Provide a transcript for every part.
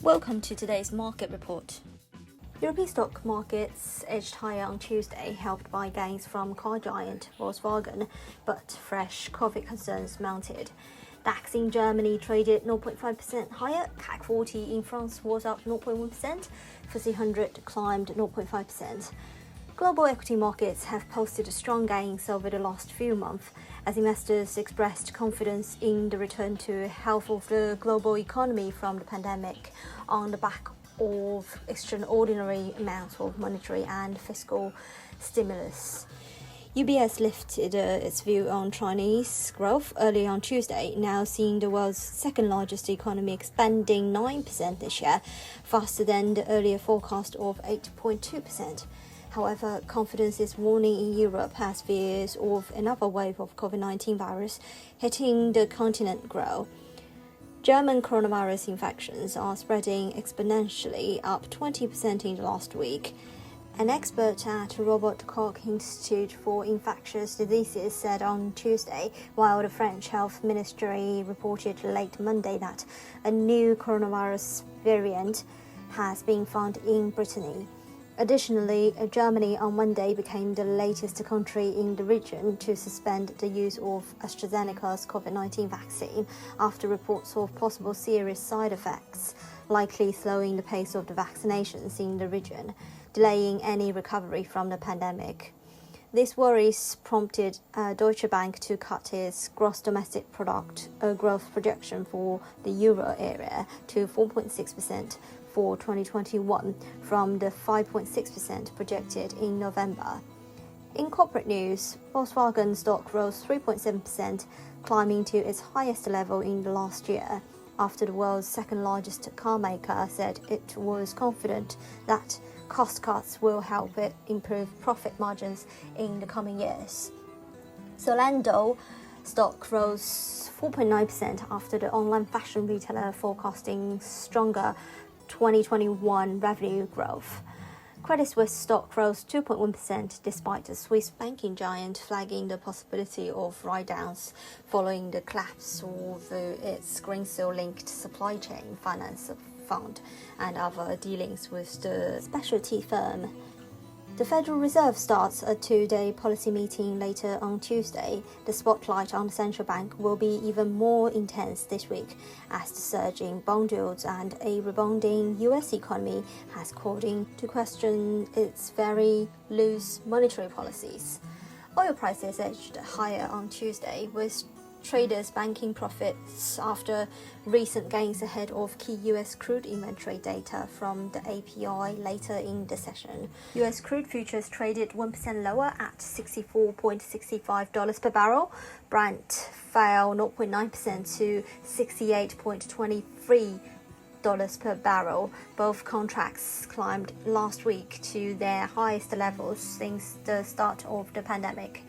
Welcome to today's market report. European stock markets edged higher on Tuesday, helped by gains from car giant Volkswagen, but fresh COVID concerns mounted. DAX in Germany traded 0.5% higher, CAC 40 in France was up 0.1%, FTSE 100 climbed 0.5%. Global equity markets have posted strong gains over the last few months as investors expressed confidence in the return to health of the global economy from the pandemic on the back of extraordinary amounts of monetary and fiscal stimulus. UBS lifted its view on Chinese growth early on Tuesday, now seeing the world's second largest economy expanding 9% this year, faster than the earlier forecast of 8.2%. However, confidence is waning in Europe as fears of another wave of COVID-19 virus hitting the continent grow. German coronavirus infections are spreading exponentially, up 20% in the last week. An expert at Robert Koch Institute for Infectious Diseases said on Tuesday, while the French Health Ministry reported late Monday that a new coronavirus variant has been found in Brittany. Additionally, Germany on Monday became the latest country in the region to suspend the use of AstraZeneca's COVID-19 vaccine after reports of possible serious side effects, likely slowing the pace of the vaccinations in the region, delaying any recovery from the pandemic. These worries prompted Deutsche Bank to cut its gross domestic product growth projection for the euro area to 4.6% for 2021 from the 5.6% projected in November. In corporate news, Volkswagen stock rose 3.7%, climbing to its highest level in the last year, after the world's second largest carmaker said it was confident that cost cuts will help it improve profit margins in the coming years. Zalando stock rose 4.9% after the online fashion retailer forecasting stronger 2021 revenue growth. Credit Suisse stock rose 2.1% despite the Swiss banking giant flagging the possibility of writedowns following the collapse of its Greensill-linked supply chain finance fund and other dealings with the specialty firm. The Federal Reserve starts a two-day policy meeting later on Tuesday. The spotlight on the central bank will be even more intense this week as the surge in bond yields and a rebounding US economy has called into question its very loose monetary policies. Oil prices edged higher on Tuesday, with traders banking profits after recent gains ahead of key US crude inventory data from the API later in the session. US crude futures traded 1% lower at $64.65 per barrel. Brent fell 0.9% to $68.23 per barrel. Both contracts climbed last week to their highest levels since the start of the pandemic.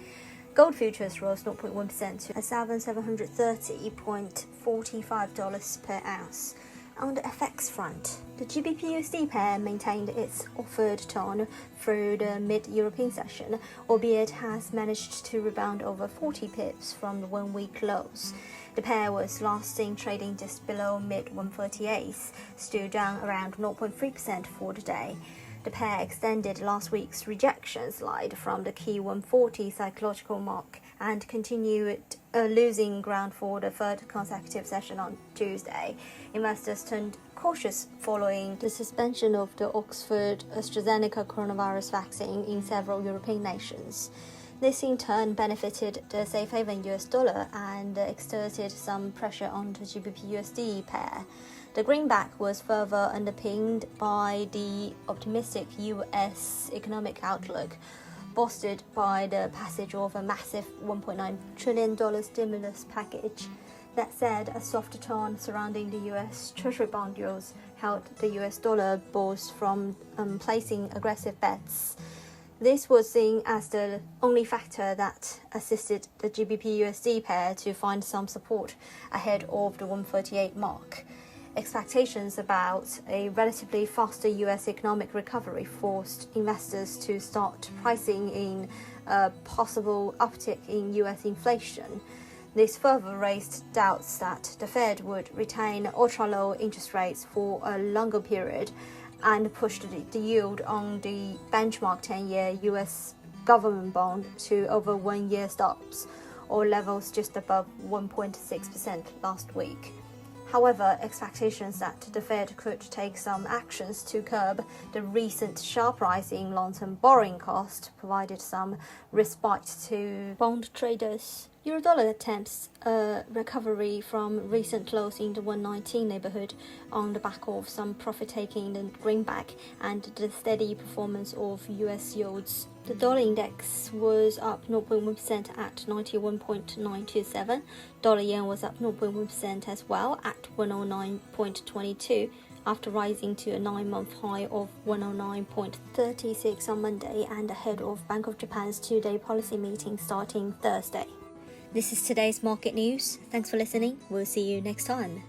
Gold futures rose 0.1% to $1,730.45 per ounce. On the FX front, the GBP-USD pair maintained its offered tone through the mid-European session, albeit has managed to rebound over 40 pips from the one-week lows. The pair was last seen trading just below mid-138s, still down around 0.3% for the day. The pair extended last week's rejection slide from the key 140 psychological mark and continued losing ground for the third consecutive session on Tuesday. Investors turned cautious following the suspension of the Oxford AstraZeneca coronavirus vaccine in several European nations. This in turn benefited the safe haven US dollar and exerted some pressure on the GBP-USD pair. The greenback was further underpinned by the optimistic US economic outlook, bolstered by the passage of a massive $1.9 trillion stimulus package. That said, a softer tone surrounding the US Treasury bond yields held the US dollar bulls from placing aggressive bets. This was seen as the only factor that assisted the GBP-USD pair to find some support ahead of the 138 mark. Expectations about a relatively faster US economic recovery forced investors to start pricing in a possible uptick in US inflation. This further raised doubts that the Fed would retain ultra-low interest rates for a longer period and pushed the yield on the benchmark 10-year US government bond to over 1 year stops, or levels just above 1.6% last week. However, expectations that the Fed could take some actions to curb the recent sharp rise in long-term borrowing cost provided some respite to bond traders. Eurodollar attempts a recovery from recent lows in the 119 neighborhood on the back of some profit-taking in the greenback and the steady performance of US yields. The dollar index was up 0.1% at 91.927. Dollar yen was up 0.1% as well at 109.22 after rising to a 9-month high of 109.36 on Monday and ahead of Bank of Japan's 2-day policy meeting starting Thursday. This is today's market news. Thanks for listening. We'll see you next time.